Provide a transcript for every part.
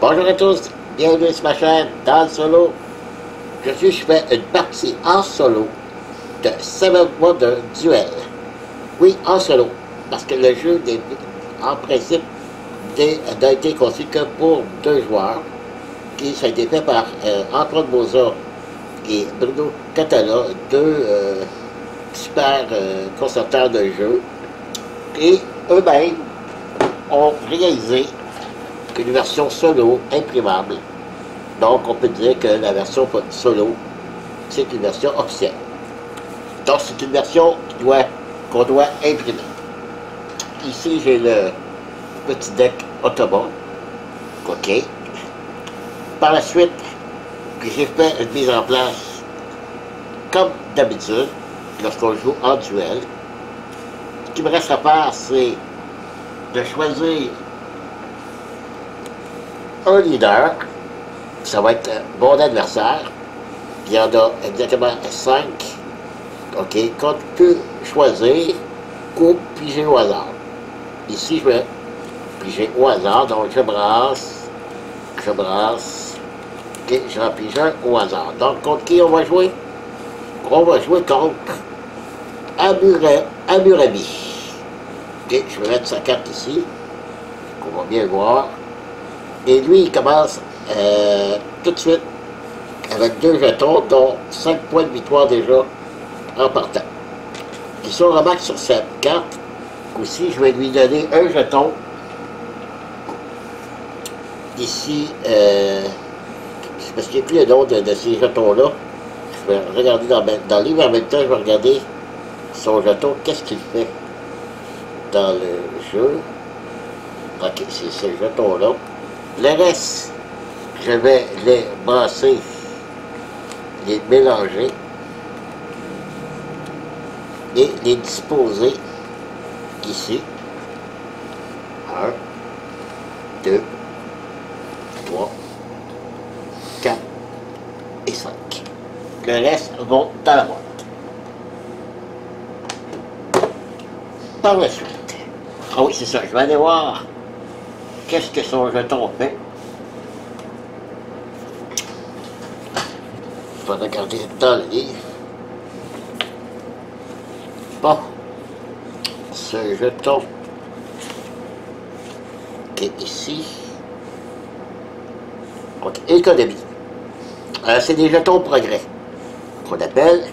Bonjour à tous, bienvenue sur ma chaîne dans le solo. Aujourd'hui, je fais une partie en solo de Seven Wonders Duel. Oui, en solo, parce que le jeu, en principe, n'a été conçu que pour 2 joueurs. Qui ça a été fait par Antoine Boza et Bruno Catala, deux super concepteurs de jeu. Et eux-mêmes ont réalisé une version solo imprimable. Donc on peut dire que la version solo, c'est une version officielle. Donc c'est une version qu'on doit imprimer. Ici j'ai le petit deck automate. OK. Par la suite, j'ai fait une mise en place comme d'habitude lorsqu'on joue en duel. Ce qui me reste à faire, c'est de choisir un leader. Ça va être mon adversaire. Il y en a exactement 5. OK, qu'on peut choisir ou piger au hasard. Ici, je vais piger au hasard, donc je brasse, et j'en pige un au hasard. Donc, contre qui on va jouer? On va jouer contre Hammurabi. OK, je vais mettre sa carte ici, qu'on va bien voir. Et lui, il commence tout de suite avec 2 jetons, dont 5 points de victoire déjà en partant. Et si on remarque sur cette carte, aussi, je vais lui donner un jeton. Ici, parce qu'il n'y a plus le nom de ces jetons-là. Je vais regarder dans le livre en même temps, je vais regarder son jeton, qu'est-ce qu'il fait dans le jeu. OK, c'est ce jeton-là. Le reste, je vais les brasser, les mélanger et les disposer ici. 1, 2, 3, 4 et 5. Le reste vont dans la boîte. Par la suite, ah oui, c'est ça, je vais aller voir qu'est-ce que son jeton fait. Je vais regarder dans le livre. Bon, ce jeton qui est ici. Donc, économie. C'est des jetons progrès qu'on appelle.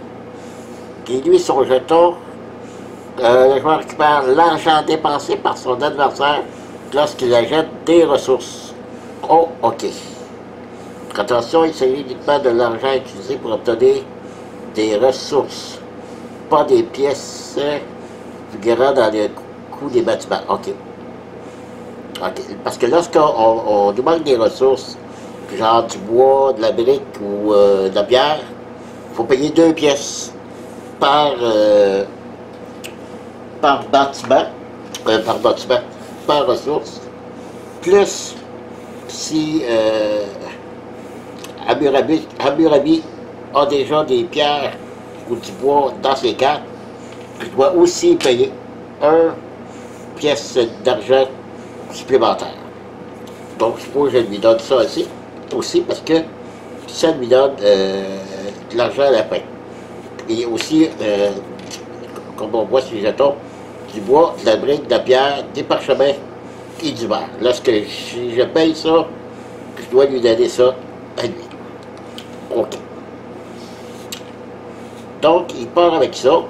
Et lui, son jeton, le joueur récupère l'argent dépensé par son adversaire lorsqu'il achète des ressources. Oh, OK. Attention, il s'agit uniquement de l'argent utilisé pour obtenir des ressources, pas des pièces figurant dans le coût des bâtiments. OK. OK. Parce que lorsqu'on nous manque des ressources, genre du bois, de la brique ou de la pierre, il faut payer 2 pièces par bâtiment, par ressource, plus si Hammurabi a déjà des pierres ou du bois dans ses cartes, il doit aussi payer 1 pièce d'argent supplémentaire. Donc, je suppose que je lui donne ça aussi parce que ça lui donne de l'argent à la fin. Et aussi, comme on voit sur les jetons, du bois, de la brique, de la pierre, des parchemins et du verre. Lorsque je paye ça, je dois lui donner ça à lui. OK. Donc, il part avec ça.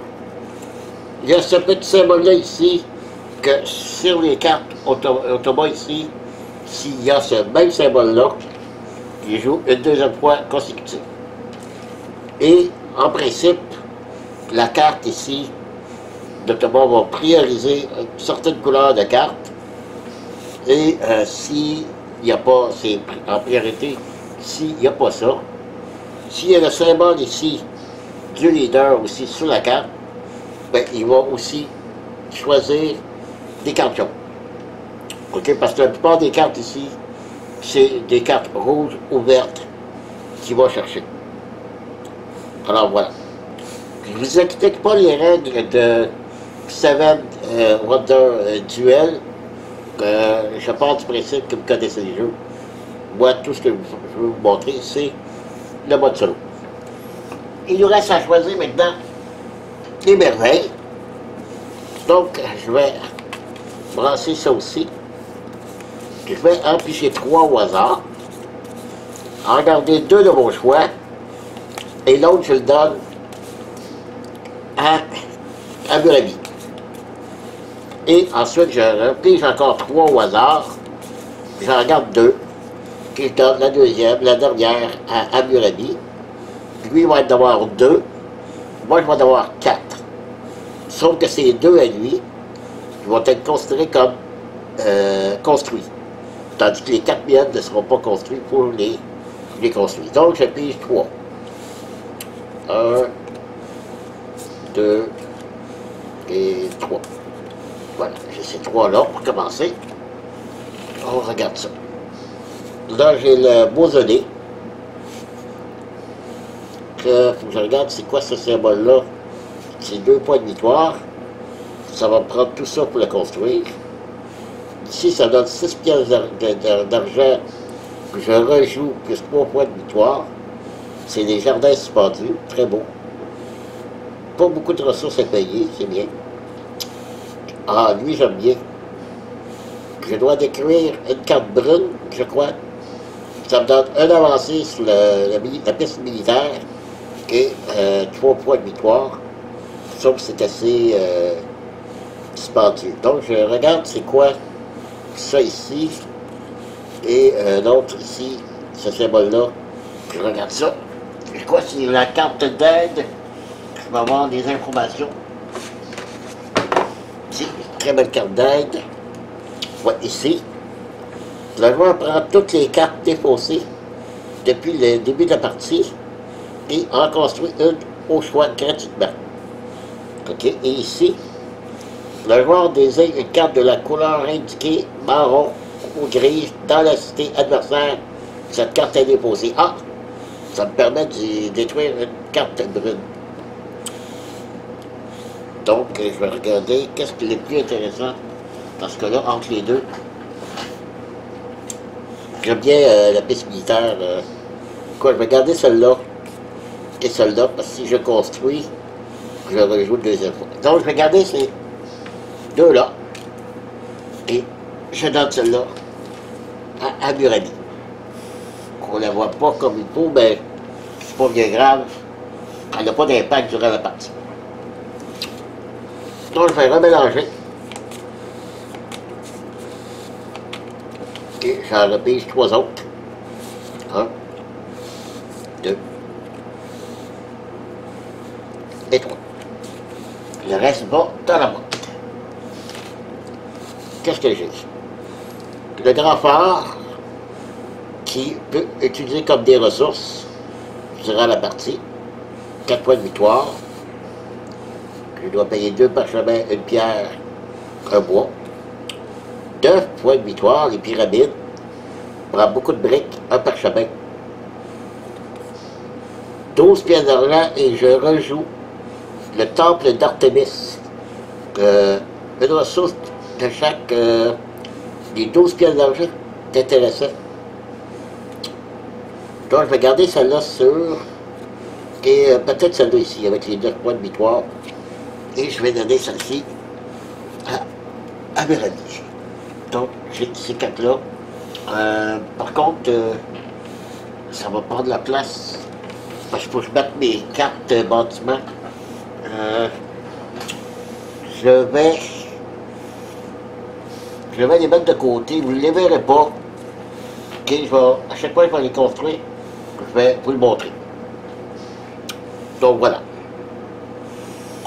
Il y a ce petit symbole-là ici, que sur les cartes automates ici, s'il y a ce même symbole-là, il joue une 2e fois consécutive. Et, en principe, la carte ici, d'automate va prioriser une certaine couleur de carte. Et s'il n'y a pas, c'est en priorité, s'il n'y a pas ça, s'il y a le symbole ici du leader aussi sur la carte, ben, il va aussi choisir des cartes jaunes. OK? Parce que la plupart des cartes ici, c'est des cartes rouges ou vertes qu'il va chercher. Alors voilà. Je ne vous explique pas les règles de Seven Wonders Duel. Je pars du principe que vous connaissez les jeux. moi, tout ce que je veux vous montrer, c'est le mode solo. Il nous reste à choisir maintenant les merveilles. Donc, je vais brasser ça aussi. Je vais en piger 3 au hasard. En garder 2 de mon choix. Et l'autre, je le donne à Burami. Et ensuite, je repige encore 3 au hasard. J'en garde 2. Puis je donne la deuxième, la dernière à Burami. Lui, il va en avoir 2. Moi, je vais en avoir 4. Sauf que ces 2 à lui, ils vont être considérés comme construits. Tandis que les 4 miennes ne seront pas construits pour les construire. Donc, je pige 3. 1, 2 et 3. Voilà, j'ai ces 3-là pour commencer. On regarde ça. Là, j'ai le mausolée. Il faut que je regarde c'est quoi ce symbole-là. C'est 2 points de victoire. Ça va prendre tout ça pour le construire. Ici, ça donne 6 pièces d'argent que je rejoue plus 3 points de victoire. C'est les jardins suspendus, très beau. Pas beaucoup de ressources à payer, c'est bien. Ah, lui, j'aime bien. Je dois décrire une carte brune, je crois. Ça me donne un avancé sur la piste militaire et 3 points de victoire. Sauf que c'est assez dispendieux. Donc, je regarde c'est quoi ça ici et l'autre ici, ce symbole-là. Je regarde ça. Je crois que c'est la carte d'aide. Je vais avoir des informations. Ici, très belle carte d'aide. Ouais, ici. Le joueur prend toutes les cartes défaussées depuis le début de la partie et en construit une au choix gratuitement. OK, et ici, le joueur désigne une carte de la couleur indiquée, marron ou grise, dans la cité adversaire. Cette carte est déposée. Ah! Ça me permet de détruire une carte brune. Donc, je vais regarder qu'est-ce qui est le plus intéressant. Parce que là, entre les deux, j'aime bien la piste militaire. Quoi, je vais garder celle-là et celle-là, parce que si je construis, je rejoue une deuxième fois. Donc, je vais garder ces deux-là et je donne celle-là à Burami. On ne la voit pas comme il faut, mais c'est pas bien grave. Elle n'a pas d'impact durant la partie. Donc, je vais remélanger. Et j'en repige 3 autres. 1, 2 et 3. Le reste va dans la boîte. Qu'est-ce que j'ai? Le grand phare qui peut utiliser comme des ressources durant la partie. 4 points de victoire. Je dois payer 2 parchemins, une pierre, un bois. 9 points de victoire, les pyramides. Prend beaucoup de briques, un parchemin. 12 pièces d'argent et je rejoue le temple d'Artémis. Une ressource de chaque des 12 pièces d'argent. C'est intéressant. Donc je vais garder celle-là sûre. Et peut-être celle-là ici, avec les 9 points de victoire. Et je vais donner celle-ci à Burami. Donc, j'ai ces 4-là. Par contre, ça va prendre la place. Parce qu'il faut que je mette mes cartes bâtiments. Je vais les mettre de côté. Vous ne les verrez pas. Okay, à chaque fois que je vais les construire, je vais vous le montrer. Donc voilà.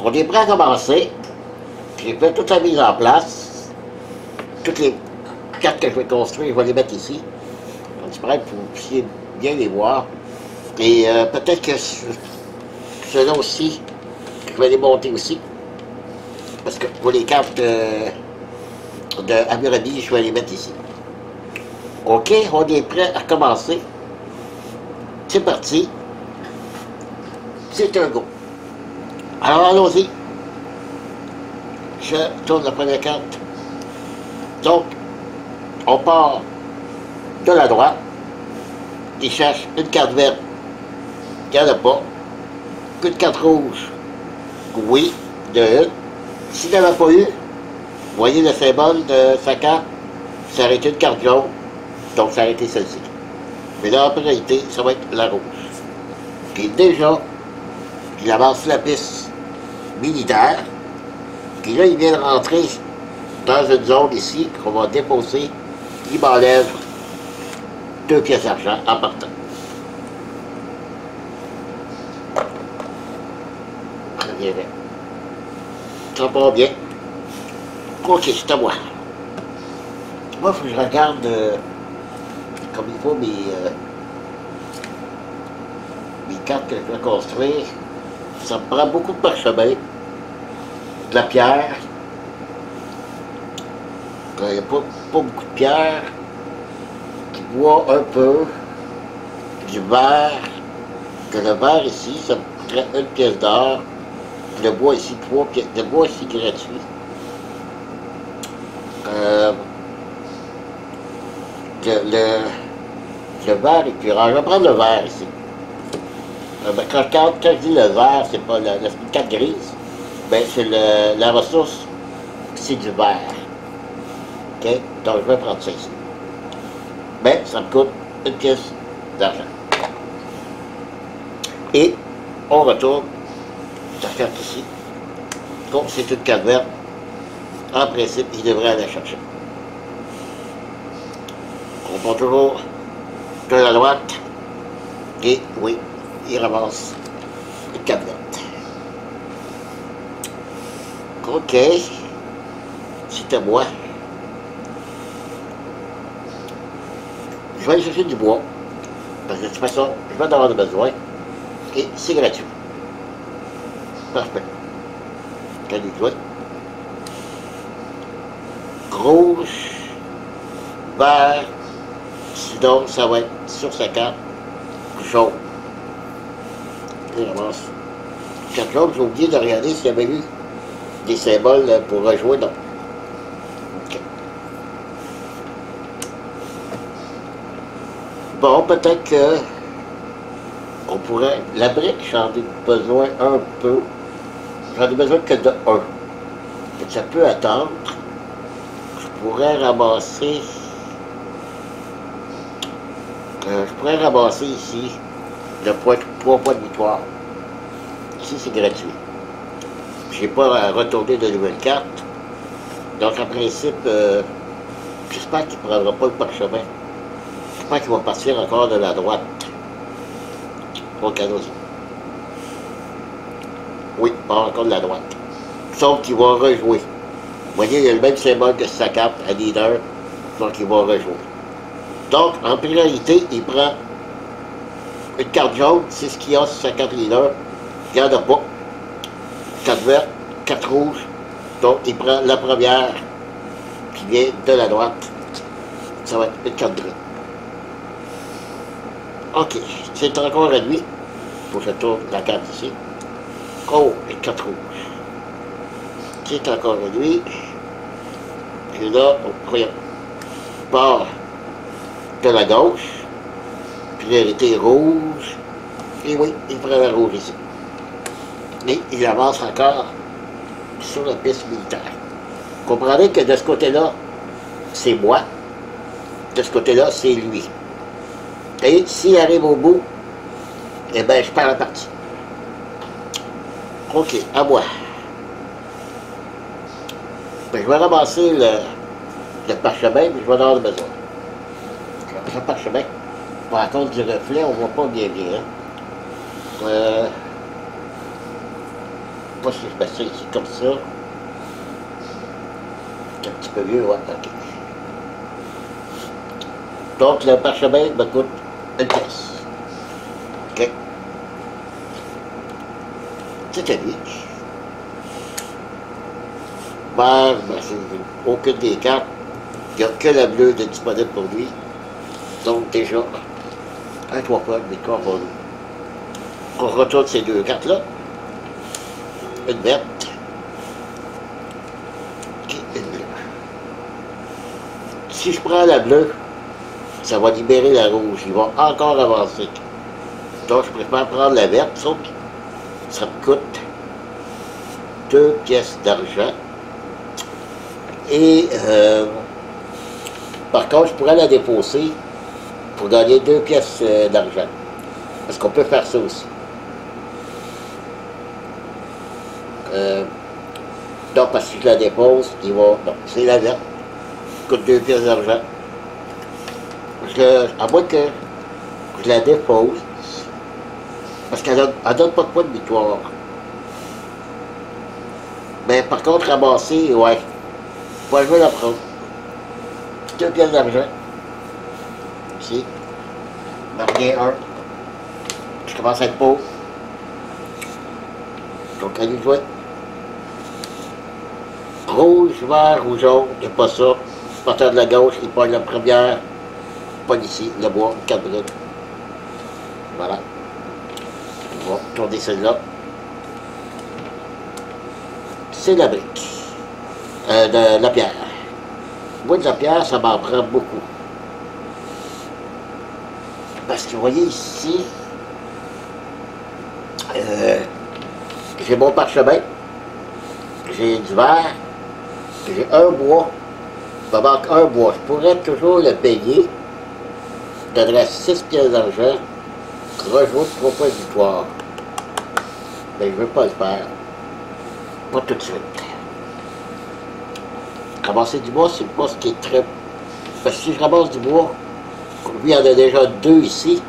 On est prêt à commencer. J'ai fait toute la mise en place. Toutes les cartes que je vais construire, je vais les mettre ici. Donc j'espère que vous puissiez bien les voir. Et peut-être que ceux-là aussi, je vais les monter aussi. Parce que pour les cartes de Hammurabi, je vais les mettre ici. OK, on est prêt à commencer. C'est parti. C'est un go. Alors allons-y. Je tourne la première carte. Donc, on part de la droite. il cherche une carte verte. Il n'y en a pas. Une carte rouge. Oui, de une. S'il n'y en a pas eu, vous voyez le symbole de sa carte, ça aurait été une carte jaune, donc ça aurait été celle-ci. Mais là, en réalité, ça va être la rouge. Puis déjà, il avance la piste militaire, puis là, il vient de rentrer dans une zone ici qu'on va déposer. Il m'enlève 2 pièces d'argent en partant. Ça va bien. Ok, c'est à moi. Moi, il faut que je regarde comme il faut mes cartes que je vais construire. Ça me prend beaucoup de parchemin, de la pierre. Il n'y a pas beaucoup de pierre, du bois un peu, du verre. Que le verre ici, ça me coûterait 1 pièce d'or. Le bois ici, 3 pièces. Le bois ici gratuit. Le verre est plus rare. Je vais prendre le verre ici. Quand je dis le verre, c'est pas la carte grise. Ben, c'est la ressource, c'est du verre. OK? Donc, je vais prendre ça ici. Ben, ça me coûte 1 pièce d'argent. Et on retourne cette carte ici. Donc, c'est une carte verte. En principe, il devrait aller la chercher. On prend toujours de la droite. Et oui, il ramasse une carte verte. OK. C'est à moi. Je vais aller chercher du bois. Parce que de toute façon, je vais en avoir besoin. Et c'est gratuit. Parfait. Quand il doit. Rouge, vert, sinon ça va être sur sa carte jaune. Et ramasse. Carte jaune, j'ai oublié de regarder s'il y avait eu des symboles pour rejouer. Non. Okay. Bon, peut-être que on pourrait. La brique, j'en ai besoin un peu. J'en ai besoin que de 1. Ça peut attendre. Je pourrais ramasser ici le point, 3 points de victoire. Ici, c'est gratuit. Je n'ai pas à retourner de nouvelles cartes. Donc, en principe, j'espère qu'il ne prendra pas le parchemin. J'espère qu'il va partir encore de la droite. Au canot. Oui, pas encore de la droite. Sauf qu'il va rejouer. Vous voyez, il y a le même symbole que sa carte à leader, donc il va rejouer. Donc, en priorité, il prend une carte jaune, c'est ce qu'il y a sur sa carte leader. Il n'y en a pas. Carte verte, carte rouge. Donc, il prend la première qui vient de la droite. Ça va être une carte bleue. OK, c'est encore à lui. Il faut que je tourne la carte ici. Oh, une carte rouge. C'est encore à lui. Et là, on part de la gauche. Priorité rouge. Et oui, il prend la rouge ici. Et il avance encore sur la piste militaire. Vous comprenez que de ce côté-là, c'est moi. De ce côté-là, c'est lui. Et s'il arrive au bout, eh bien, je perds la partie. OK, à moi. Ben, je vais ramasser le parchemin, mais je vais en avoir besoin. Le parchemin. Par contre, du reflet, on ne voit pas bien. Moi, si je mets ça ici comme ça, c'est un petit peu mieux, ouais, OK. Donc, le parchemin me coûte 1 pièce. OK. C'est à lui. Vert, ben, c'est aucune des cartes. Il n'y a que la bleue de disponible pour lui. Donc, déjà, un 3 points de victoire pour lui. On retourne ces 2 cartes-là. Une verte. Et une bleue. Si je prends la bleue, ça va libérer la rouge. Il va encore avancer. Donc, je préfère prendre la verte, sauf que ça me coûte 2 pièces d'argent. Et, par contre, je pourrais la défausser pour gagner 2 pièces d'argent. Parce qu'on peut faire ça aussi. Donc, parce que je la dépose, il va... Non, c'est la verte. Coûte 2 pièces d'argent. À moins que je la dépose, parce qu'elle donne pas de points de victoire. Mais par contre, ramasser, ouais. Moi, je vais la prendre. 2 pièces d'argent. Ici. Marquer 1. Je commence à être pauvre. Donc, allez jouer. Rouge, vert ou jaune, il n'y a pas ça. Partant de la gauche, il pogne la première. Il pogne ici, le bois, 4 briques. Voilà. On va tourner celle-là. C'est la brique. De la pierre. Moi, de la pierre, ça m'en prend beaucoup. Parce que vous voyez ici, j'ai mon parchemin, j'ai du verre, j'ai un bois, il me manque un bois. Je pourrais toujours le payer. Je donnerais 6 pièces d'argent, rejoindre 3 points de victoire. Mais je ne veux pas le faire. Pas tout de suite. Ramasser du bois, c'est pas ce qui est très... Parce que si je ramasse du bois, lui, il y en a déjà 2 ici.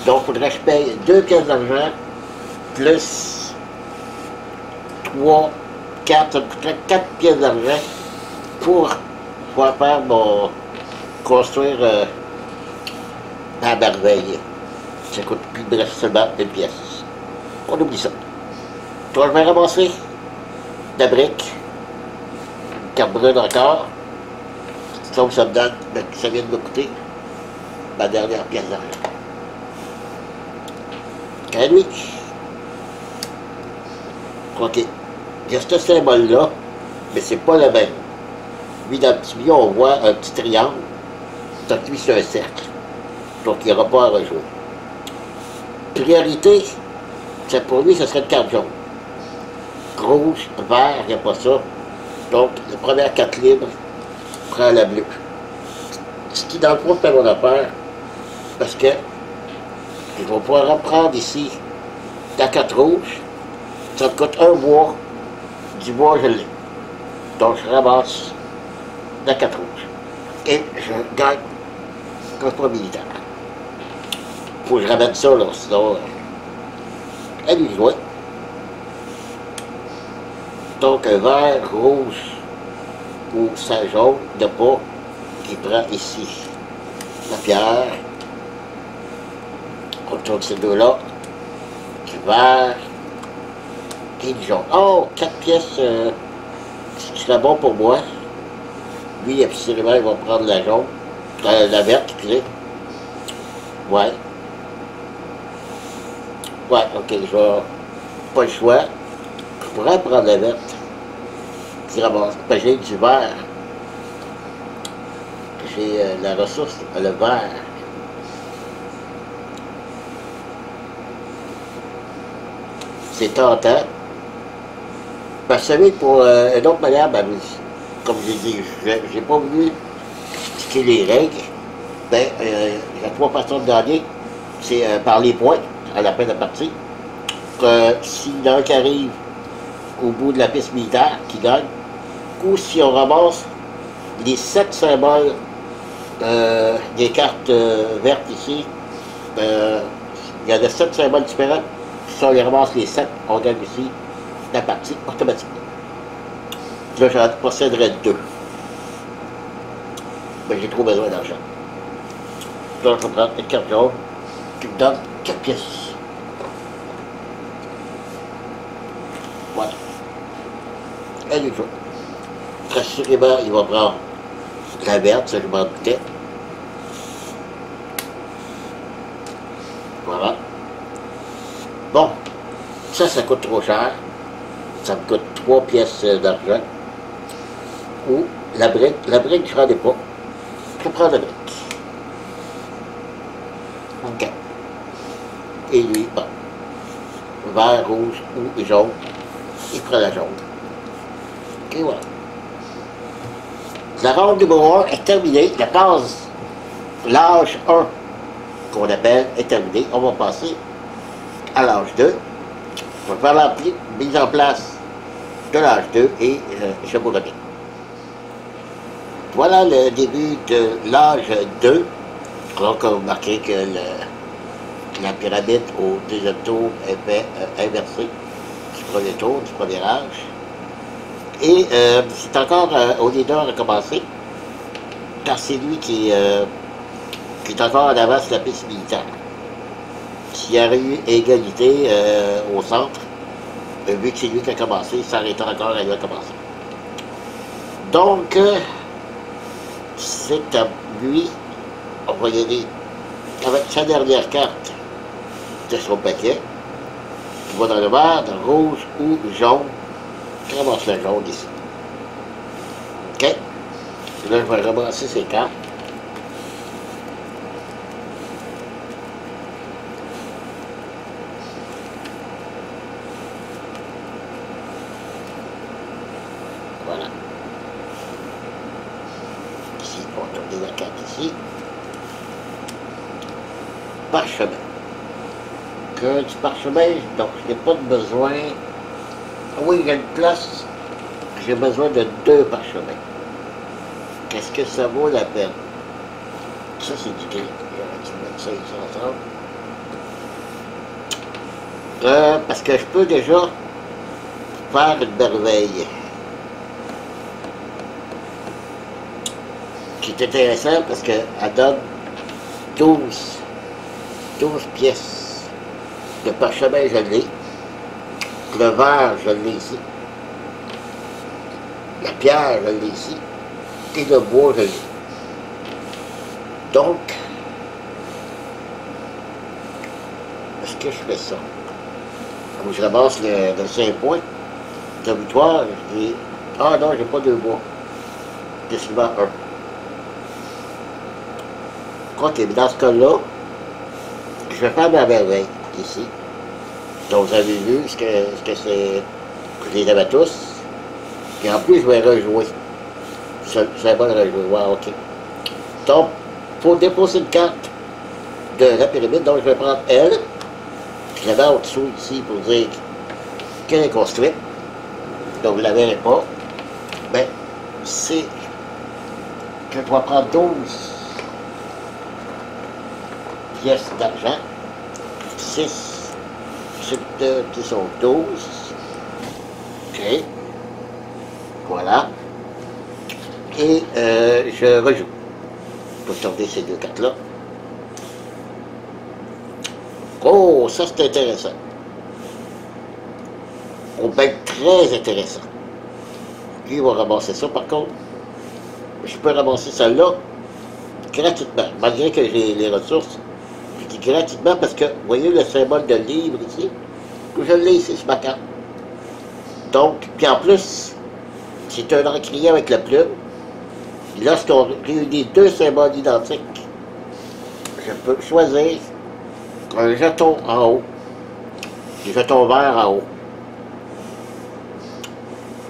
Donc, il faudrait que je paye 2 pièces d'argent, plus 3, 4, ça me coûterait 4 pièces d'argent pour pouvoir faire mon... construire la merveille. Ça coûte plus bref seulement 1 pièce. On oublie ça. Toi, je vais ramasser la brique, une carte brune encore. Donc, ça me donne, ça vient de me coûter ma dernière pièce d'argent. Quel lui? Ok. Il y a ce symbole-là, mais c'est pas le même. Lui, dans le petit milieu, on voit un petit triangle. Donc, lui, c'est un cercle. Donc, il n'y aura pas à rejouer. Priorité, pour lui, ce serait une carte jaune. Rouge, vert, il n'y a pas ça. Donc, la première carte libre prend la bleue. Ce qui, dans le fond, fait mon affaire, parce que je vais pouvoir reprendre ici la carte rouge. Ça me coûte un bois. Du bois, je l'ai. Donc, je ramasse la carte rouge. Et je gagne contre militaire. Faut que je ramène ça, là, sinon... elle lui jouer. Donc, un vert, rouge ou ça jaune, de pas, qui prend ici la pierre. On tourne ces deux-là. Du vert et du jaune. Oh, 4 pièces, ce serait bon pour moi. Lui, absolument, il va prendre la jaune. La verte, excusez. Ouais. Ouais, ok, je vais... pas le choix. Je pourrais prendre la verte. Puis ramasser. Ben, j'ai du vert. J'ai la ressource, le vert. C'est tentant. Parce que vous savez, pour une autre manière, ben, comme j'ai dit, j'ai pas voulu expliquer les règles. Ben, il y a 3 façons de gagner. C'est par les points, à la fin de la partie. S'il y en a un qui arrive au bout de la piste militaire, qui gagne, ou si on ramasse les 7 symboles des cartes vertes ici, il y en a 7 symboles différents. Si on les ramasse les 7, on gagne ici la partie automatiquement. Là, j'en posséderais 2. Mais j'ai trop besoin d'argent. Là, je vais prendre une carte jaune qui me donne 4 pièces. Voilà. Elle est jaune. Assurément, il va prendre la verte, ça je m'en doutais. Voilà. Bon, ça coûte trop cher. Ça me coûte 3 pièces d'argent. Ou la brique, je ne rendais pas. Je prends la brique. OK. Et lui, bon, vert, rouge ou jaune, il prend la jaune. Et voilà. La ronde numéro 1 est terminée. La phase, l'âge 1, qu'on appelle, est terminée. On va passer à l'âge 2. On va faire la mise en place de l'âge 2 et je vous reviens. Voilà le début de l'âge 2. Donc, vous remarquez que la pyramide au deuxième tour est fait inversée du premier tour, du premier âge. Et c'est encore au leader à commencer, car c'est lui qui est encore en avance de la piste militaire. S'il y aurait eu égalité au centre, vu que c'est lui qui a commencé, ça aurait été encore à lui à commencer. Donc, c'est à lui, on va y aller avec sa dernière carte de son paquet, qui va dans le vert, dans le rouge ou jaune. Je ramasse le jaune ici. OK? Là, je vais ramasser ces cartes. Voilà. Ici, on va tourner la carte ici. Parchemin. Que du parchemin, donc je n'ai pas de besoin. Ah oui, il y a une place. J'ai besoin de 2 parchemins. Qu'est-ce que ça vaut la peine? Ça, c'est du gris. Je vais mettre ça ici ensemble. Parce que je peux déjà faire une merveille. Qui est intéressant parce qu'elle donne 12 pièces. Le parchemin, je l'ai. Le verre, je l'ai ici. La pierre, je l'ai ici. Et le bois, je l'ai. Donc, est-ce que je fais ça? Comme je ramasse le 5 points de victoire, je dis, ah non, j'ai pas 2 bois. J'ai seulement 1. OK, mais dans ce cas-là, je vais faire ma merveille ici. Donc, vous avez vu ce que c'est, que je les avais tous. Et en plus, je vais rejouer. Je vais pas le rejouer. Ouais, OK. Donc, pour déposer une carte de la pyramide, donc je vais prendre elle. Je la mets en dessous ici pour dire qu'elle est construite. Donc, vous ne la verrez pas. Mais, c'est que je dois prendre 12 pièces d'argent. 6 qui sont 12. OK. Voilà. Et je rejoue. Pour tourner ces 2 cartes-là. Oh, ça c'est intéressant. On peut être très intéressant. Lui, il va ramasser ça par contre. Je peux ramasser celle-là gratuitement, malgré que j'ai les ressources. Je dis gratuitement parce que, vous voyez le symbole de livre ici? Je l'ai ici sur ma carte. Donc, puis en plus, c'est un encrier avec la plume. Lorsqu'on réunit 2 symboles identiques, je peux choisir un jeton en haut, des jetons verts en haut.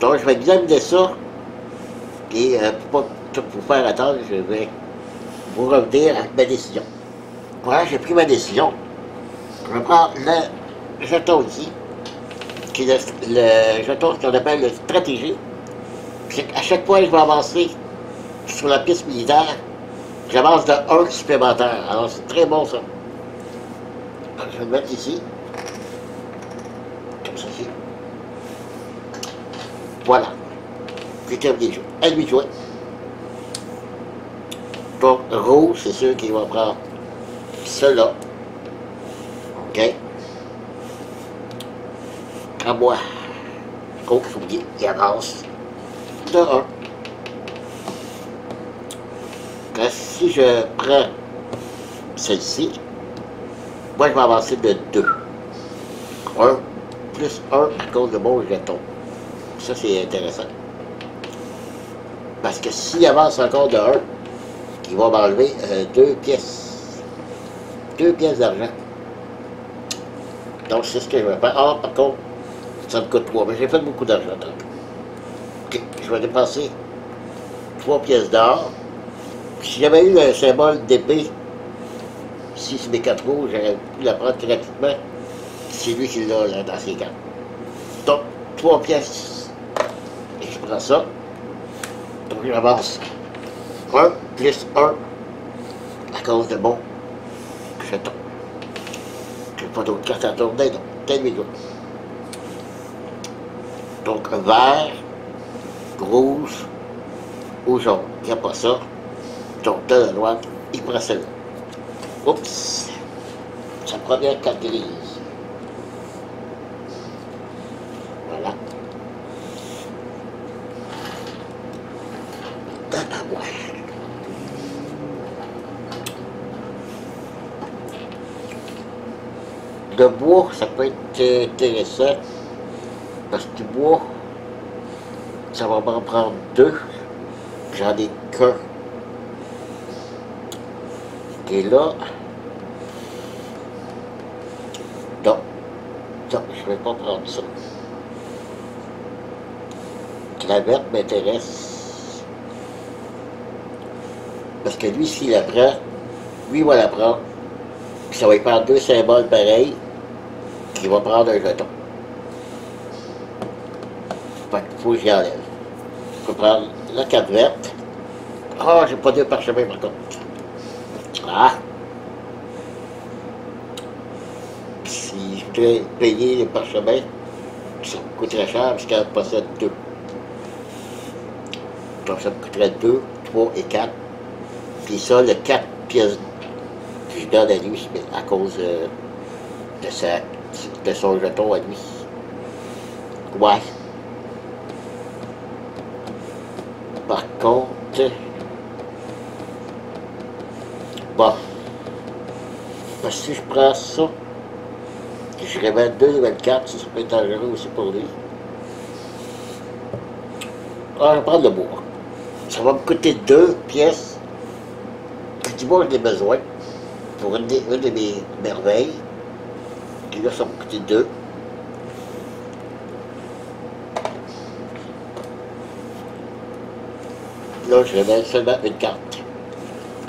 Donc, je vais examiner ça et pour pas tout vous faire attendre, je vais vous revenir avec ma décision. Voilà, j'ai pris ma décision. Je vais prendre le jeton ici, qui est le jeton qu'on appelle le stratégie. À chaque fois que je vais avancer sur la piste militaire, j'avance de 1 supplémentaire. Alors c'est très bon ça. Alors, je vais le mettre ici. Comme ceci. Voilà. J'ai terminé le jeu. À lui de jouer. Donc rouge, c'est sûr qu'il va prendre cela. OK. À moi. Oh, j'ai oublié. Il avance. De 1. Si je prends celle-ci, moi je vais avancer de 2. 1 plus 1 à cause de mon jeton. Ça c'est intéressant. Parce que s'il avance encore de 1, il va m'enlever 2 pièces. 2 pièces d'argent. Donc, c'est ce que je vais faire. Ah, par contre, ça me coûte 3. Mais j'ai fait beaucoup d'argent. Donc, ok, je vais dépenser 3 pièces d'or. Si j'avais eu un symbole d'épée, si c'est mes 4 roues, j'aurais pu la prendre très rapidement. C'est lui qui l'a là, dans ses cartes. Donc, 3 pièces. Et je prends ça. Donc, je ramasse 1 plus 1 à cause de mon jeton. J'ai pas d'autres cartes à tourner, donc tel lui d'autres. Donc, vert, rouge ou jaune. Il n'y a pas ça. Donc, de la droite, il prend celle-là. Oups! Sa première carte grise. Voilà. Le bois, ça peut être intéressant. Parce que du bois, ça va m'en prendre 2. J'en ai qu'un. Et là, non, je ne vais pas prendre ça. La verte m'intéresse. Parce que lui, s'il la prend, lui va la prendre. Puis ça va lui prendre 2 symboles pareils, qu'il va prendre un jeton. Fait qu'il faut que j'y enlève. Je peux prendre la carte verte. Ah, j'ai pas 2 parchemins par contre. Ah! Si je voudrais payer les parchemins, ça me coûterait cher parce qu'elle possède 2. Donc ça me coûterait 2, 3 et 4. Puis ça, le 4 pièces que je donne à lui, mais à cause de son jeton à lui. Ouais. Par contre, bon, parce que si je prends ça, je révèle 2 nouvelles cartes, ça peut être dangereux aussi pour lui. Ah, je vais prendre le bois. Ça va me coûter 2 pièces. Du bois, j'en ai besoin pour une de mes merveilles. Et là, ça va me coûter 2. Là, je révèle seulement une carte.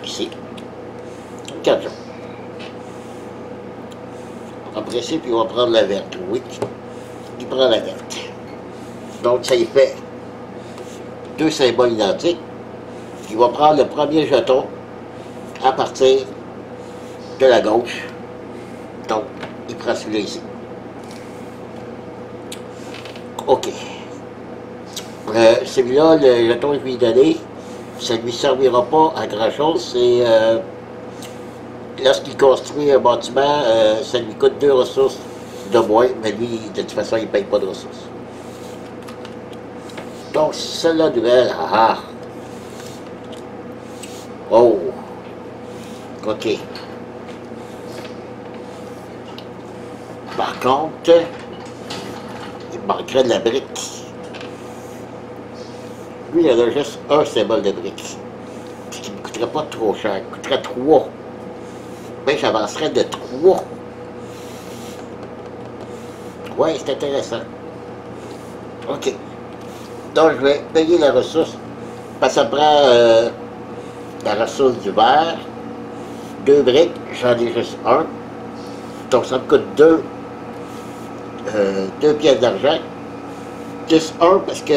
Ici. Une carte jaune. En principe, il va prendre la verte. Oui. Il prend la verte. Donc, ça y fait 2 symboles identiques. Il va prendre le premier jeton à partir de la gauche. Donc, il prend celui-là ici. OK. Celui-là, le jeton que je lui ai donné, ça ne lui servira pas à grand-chose. C'est lorsqu'il construit un bâtiment, ça lui coûte 2 ressources de moins, mais lui, de toute façon, il ne paye pas de ressources. Donc, celle-là nouvelle, ah! Oh! OK. Par contre, il manquerait de la brique. Lui, il a juste un symbole de brique. Ce qui ne me coûterait pas trop cher. Il coûterait 3. Mais j'avancerais de 3. Ouais, c'est intéressant. OK. Donc, je vais payer la ressource. Parce que ça prend la ressource du verre. 2 briques, j'en ai juste 1. Donc, ça me coûte 2 pièces d'argent. Plus 1 parce que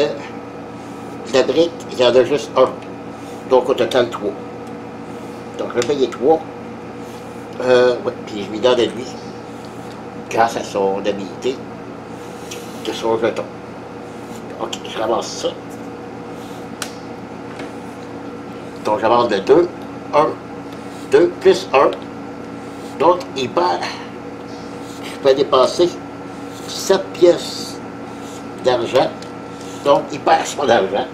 la brique, il y en a juste 1. Donc, au total, 3. Donc, je vais payer 3. Ouais, puis je lui donne à lui, grâce à son habilité, de son jeton. Ok, je ramasse ça. Donc, j'avance de 2, 1, 2 plus 1. Donc, il perd. Je peux dépenser 7 pièces d'argent. Donc, il perd son argent.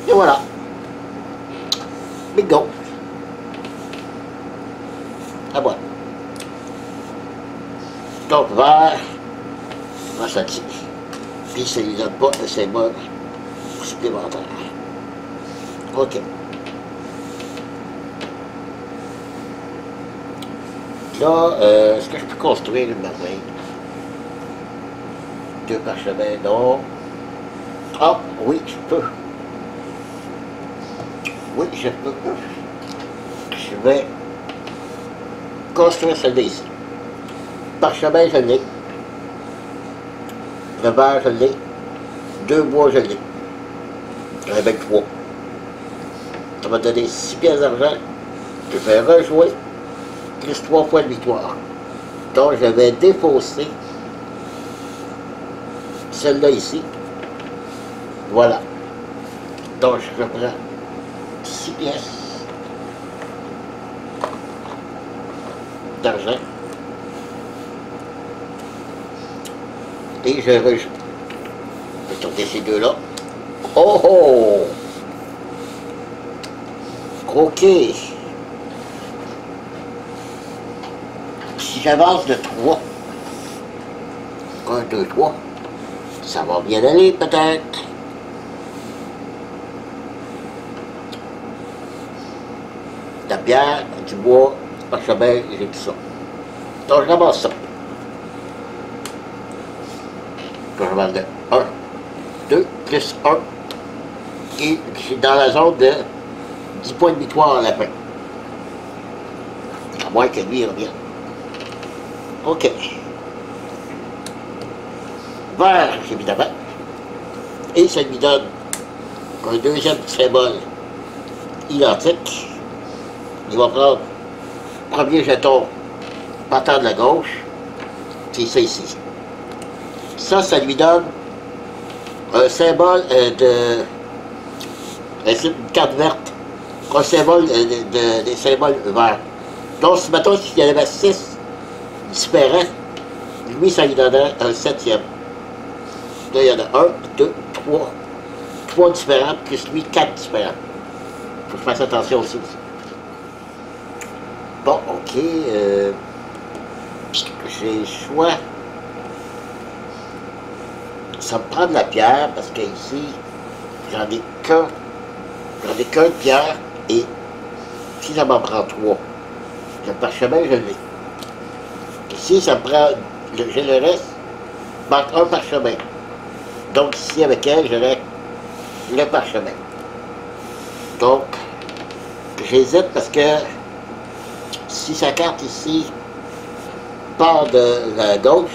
Et voilà. Bingo. Ah bon. Donc, vert, ressenti. Puis, ça ne lui donne pas de symbole supplémentaire. OK. Là, est-ce que je peux construire une merveille? Deux parchemins, non. Ah, oui, je peux. Oui, je peux. Je vais construire celle-là ici. Parchemin, je l'ai. Le verre, je l'ai. Deux bois, je l'ai. Avec trois. Ça m'a donné 6 pièces d'argent que je vais rejouer, plus 3 fois de victoire. Donc, je vais défausser celle-là ici. Voilà. Donc, je reprends 6 pièces d'argent. Et je rejoue. Je vais tourner ces deux-là. Oh oh! Ok. Si j'avance de 3, 1, 2, 3, ça va bien aller peut-être. La pierre, du bois, du parchemin, j'ai tout ça. Donc je ramasse ça. Je ramasse de 1, 2, plus 1. Et je suis dans la zone de 10 points de victoire à la fin. À moins que lui revienne. OK. Vert, évidemment. Et ça lui donne un deuxième symbole identique. Il va prendre le premier jeton partant de la gauche. C'est ça ici. Ça lui donne un symbole une carte verte. Un symbole des symboles verts. Donc, si mettons qu'il y en avait 6 différents, lui, ça lui donnerait un 7e. Là, il y en a 1, 2, 3. 3 différents, plus lui, 4 différents. Faut que je fasse attention aussi. Bon, ok. J'ai le choix. Ça me prend de la pierre, parce que ici, j'en ai qu'un. J'en ai qu'un de pierre, et si ça m'en prend 3. Le parchemin, je l'ai. Ici, ça me prend, j'ai le reste, manque un parchemin. Donc ici, avec elle, j'aurai le parchemin. Donc, j'hésite parce que si sa carte ici part de la gauche,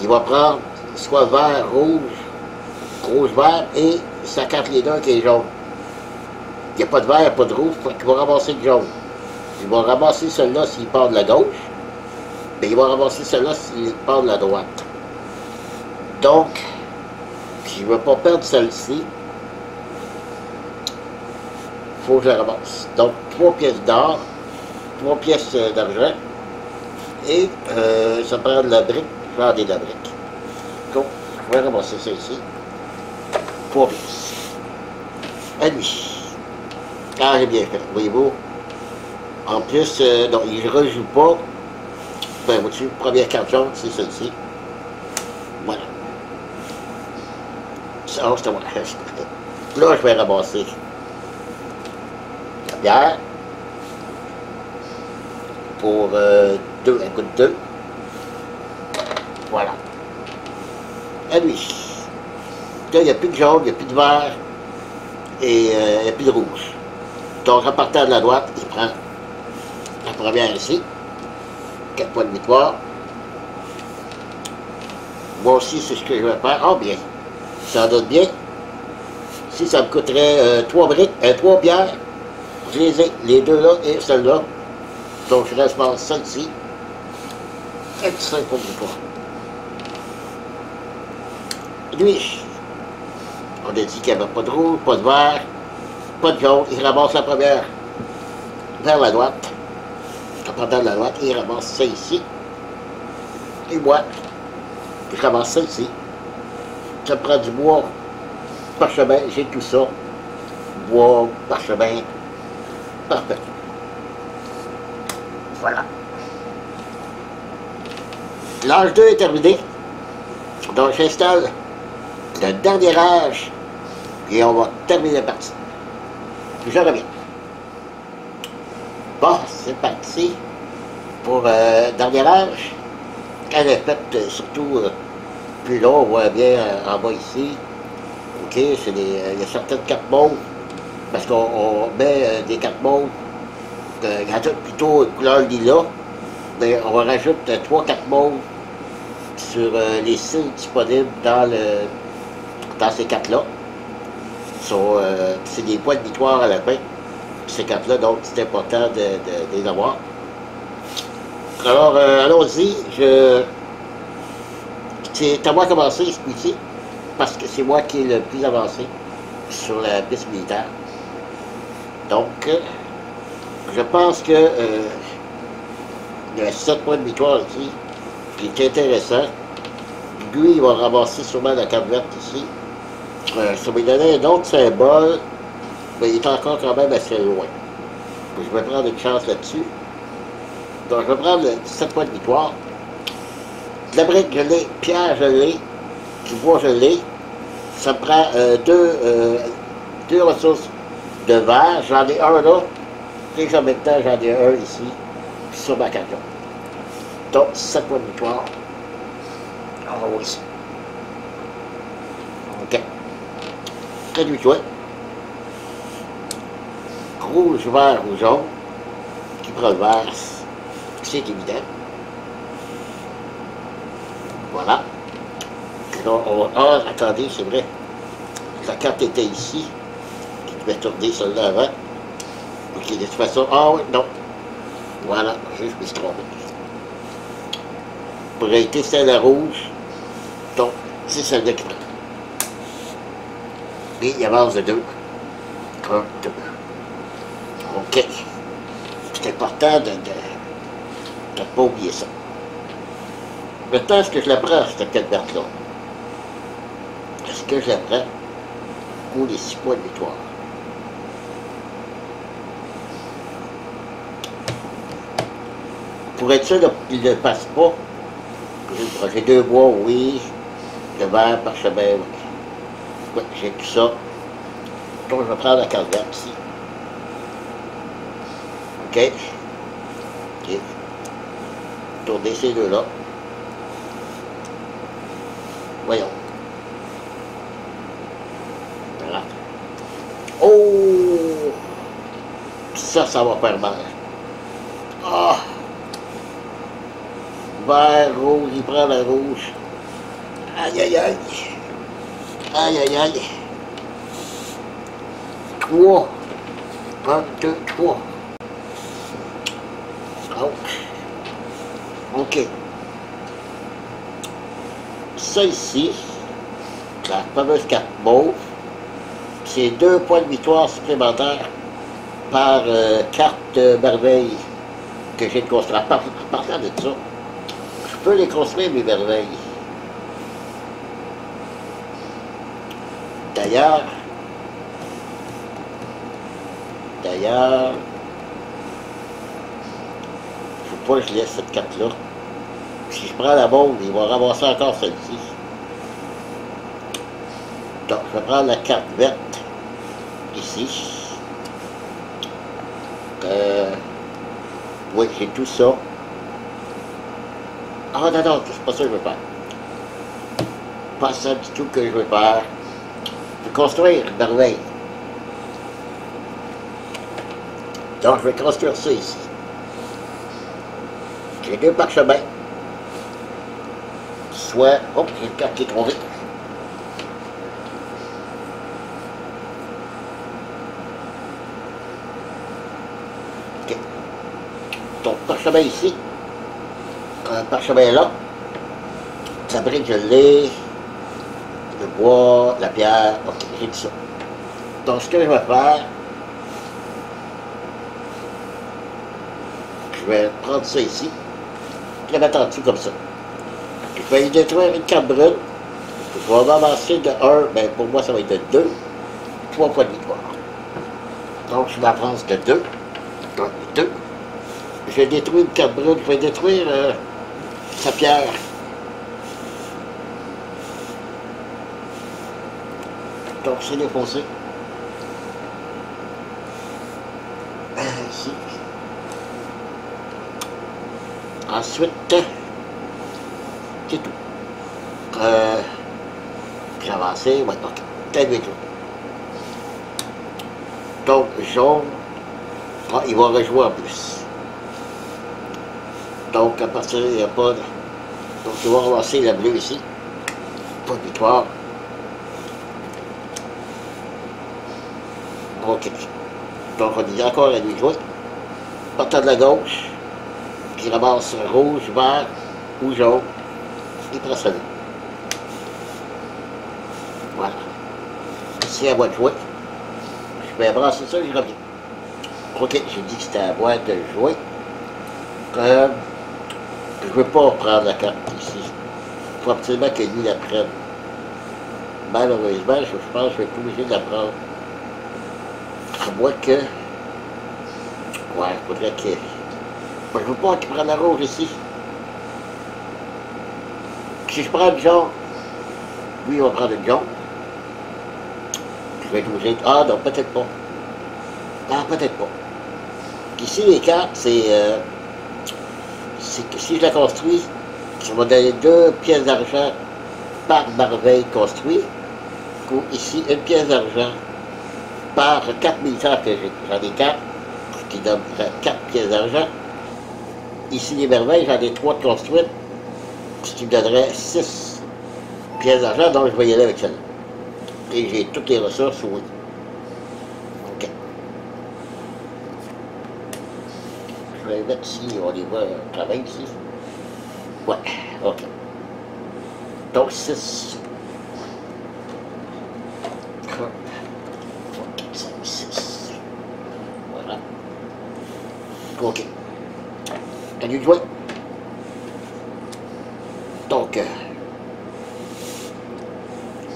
il va prendre soit vert, rouge, rouge-vert, et sa carte les deux qui est jaune. Il n'y a pas de vert, il n'y a pas de rouge, il va ramasser le jaune. Il va ramasser celle-là s'il part de la gauche, mais il va ramasser celle-là s'il part de la droite. Donc, je ne veux pas perdre celle-ci. Il faut que je la ramasse. Donc, 3 pièces d'or, 3 pièces d'argent, et ça prend de la brique, je vais en de la brique. Donc, je vais ramasser ça ici. 3 pièces. À lui. Ah, j'ai bien fait, voyez-vous. En plus, donc, il ne rejoue pas. Ben, vous-tu, première carte jaune, c'est celle-ci. Voilà. Ça, c'est moi. Là, je vais ramasser la bière pour 2, un coup de 2. Voilà. À lui. Là, il n'y a plus de jaune, il n'y a plus de vert et il n'y a plus de rouge. Donc, en partant de la droite, il prend la première ici. 4 points de victoire. Moi aussi, c'est ce que je vais faire. Ah, bien. Ça en donne bien. Si ça me coûterait 3 briques, 3 pierres, je les ai, les deux là et celle-là. Donc, je reste dans celle-ci. 5 points de victoire. Lui, on a dit qu'il n'y avait pas de rouge, pas de vert, pas de jaune. Il ramasse la première vers la droite. En partant de la droite, il ramasse ça ici. Et moi, je ramasse ça ici. Ça me prend du bois, parchemin, j'ai tout ça. Bois, parchemin, parfait. Voilà. L'âge 2 est terminé. Donc j'installe le dernier âge et on va terminer la partie. Je reviens. Bon, c'est parti. pour dernier âge, elle est faite surtout plus long, on voit bien en bas ici. OK, il y a certaines cartes mauves, parce qu'on met des cartes mauves, il y en a plutôt couleur lilas, mais on rajoute 3 cartes mauves sur les signes disponibles dans ces cartes-là. C'est des points de victoire à la fin, ces cartes-là, donc c'est important de les avoir. Alors, allons-y, c'est à moi de commencer ce coup-ci, parce que c'est moi qui est le plus avancé sur la piste militaire. Donc, je pense que il y a 7 points de victoire ici, qui est intéressant. Lui, il va ramasser sûrement la carte verte ici. Ça va lui donner un autre symbole, mais il est encore quand même assez loin. Je vais prendre une chance là-dessus. Donc, je vais prendre 7 points de victoire. De la brique, je l'ai. Pierre, je l'ai. Du bois, je l'ai. Ça me prend deux ressources de verre. J'en ai un là. Et en même temps, j'en ai un ici, sur ma carte. Donc, 7 points de victoire. Ah oui. OK. Très du jouet. Rouge, vert ou jaune. Qui prend le vert, c'est évident. Voilà. Ah, attendez, c'est vrai. La carte était ici. Je vais tourner celle-là avant. Ok, de toute façon. Ah oui, non. Voilà, je me suis trompé. Pour été celle rouge. Donc, c'est celle-là qui prend. Et il avance de 2. 1, 2. OK. C'est important de ne pas oublier ça. Maintenant, est-ce que je la prends, cette carte verte-là? Est-ce que je la prends ou les 6 points de victoire? Pour être sûr qu'il ne passe pas, j'ai 2 bois, oui. Le vert, parchemin, oui. Oui, j'ai tout ça. Donc, je vais prendre la carte verte ici. OK. OK. Tourner ces deux-là. Voyons. Voilà. Oh! Ça va faire mal. Ah! Vert, rouge, il prend la rouge. Aïe, aïe, aïe. Aïe, aïe, aïe. 3. 1, 2, 3. OK. Ça ici, la fameuse carte mauve, c'est 2 points de victoire supplémentaires par carte merveille que j'ai construite. En partant de ça, je peux les construire, mes merveilles. D'ailleurs, il ne faut pas que je laisse cette carte-là. Si je prends la bombe, il va ramasser encore celle-ci. Donc, je vais prendre la carte verte, ici. Oui, j'ai tout ça. Ah non, non, c'est pas ça que je veux faire. Pas ça du tout que je veux faire. Je vais construire une merveille. Donc, je vais construire ça ici. J'ai 2 parchemins. Soit... Oh, j'ai une carte qui est trouvée. OK. Donc, parchemin ici. Un parchemin là. La brique, je l'ai. Le bois, la pierre. OK, j'ai tout ça. Donc, ce que je vais faire... Je vais prendre ça ici. Je vais la mettre en dessous comme ça. Je vais y détruire une carte brune. Je vais avancer de 1, ben pour moi ça va être de 2. 3 points de victoire. Donc je m'avance de 2. 2. Je vais détruire une carte brune. Je vais détruire sa pierre. Donc c'est défoncé. Ici. Ensuite, c'est tout. J'ai avancé, ouais, ok. Très bien tout. Donc, jaune, ah, il va rejouer en plus. Donc, à partir il n'y a pas de... Donc, il va ramasser la bleue ici. Pas de victoire. Ok. Donc, on dit encore à lui jouer. Partant de la gauche, qui ramasse rouge, vert ou jaune. Il prend ça. Voilà. C'est à moi de jouer. Je vais brasser ça et je reviens. Ok, j'ai dit que c'était à moi de jouer. Je ne veux pas prendre la carte ici. Il faut absolument que lui la prenne. Malheureusement, je pense que je vais être obligé de la prendre. À moins que... Ouais, il faudrait que... Moi, je veux pas qu'il prenne la rouge ici. Si je prends le jaune, lui, il va prendre le jaune. Je vais être obligé de... Ah non, peut-être pas. Ah, peut-être pas. Ici, les cartes, c'est que si je la construis, ça va donner 2 pièces d'argent par merveille construite. Ou ici, 1 pièce d'argent par 4 militaires que j'ai. J'en ai 4, ce qui donne 4 pièces d'argent. Ici, les merveilles, j'en ai 3 de construites, ce qui me donnerait 6 pièces d'argent, donc je vais y aller avec celle-là. Et j'ai toutes les ressources, oui. Ok. Je vais mettre ici, on les voit travailler ici. Ouais, ok. Donc 6. 6. Voilà. Ok. À lui de jouer. Donc,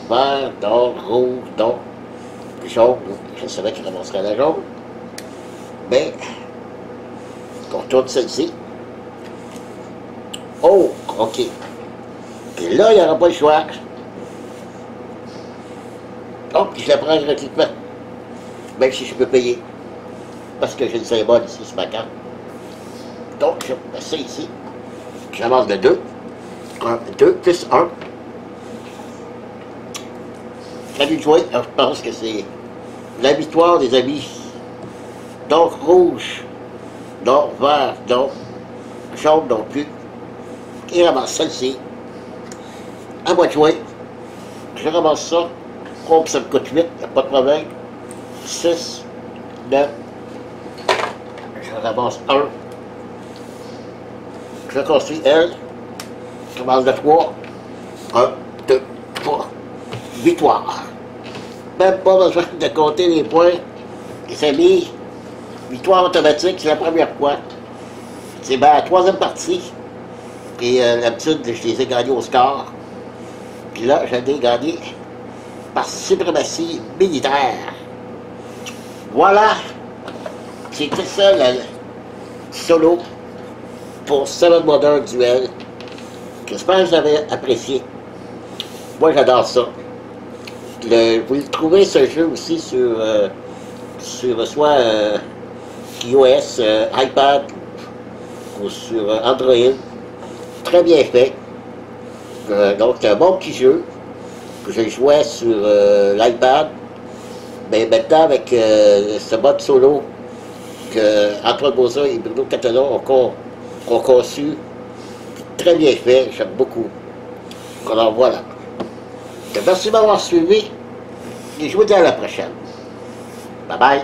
vert, d'or, rouge, d'or, jaune. Je savais qu'il ramasserait la jaune. Mais, on retourne celle-ci. Oh, ok. Et là, il n'y aura pas le choix. Donc, je la prends gratuitement. Même si je peux payer. Parce que j'ai le symbole ici sur ma carte. Donc, je mets ça ici. J'avance de 2. 1, 2, plus 1. Salut de jouer. Alors, je pense que c'est la victoire des amis. Donc, rouge. Donc, vert. Donc, jaune non plus. Et ramasse celle-ci. À moi de jouer. Je ramasse ça. Oh, ça me coûte 8, il n'y a pas de problème. 6, 9. Je ramasse 1. Je construis elle. Je ramasse de 3. 1, 2, 3. Victoire. Même pas besoin de compter les points. Et c'est mis. Victoire automatique, c'est la première fois. C'est ma 3e partie. Et d'habitude, je les ai gagnés au score. Puis là, je les ai gagnés par suprématie militaire. Voilà. C'était ça le solo pour Seven Wonders Duel. J'espère que vous avez apprécié. Moi, j'adore ça. Vous le trouvez ce jeu aussi sur soit iOS, iPad ou sur Android. Très bien fait. Donc, c'est un bon petit jeu que je jouais sur l'iPad. Mais maintenant, avec ce mode solo que Antoine Boza et Bruno Catala ont conçu, très bien fait, j'aime beaucoup. Alors voilà. Merci de m'avoir suivi et je vous dis à la prochaine. Bye bye.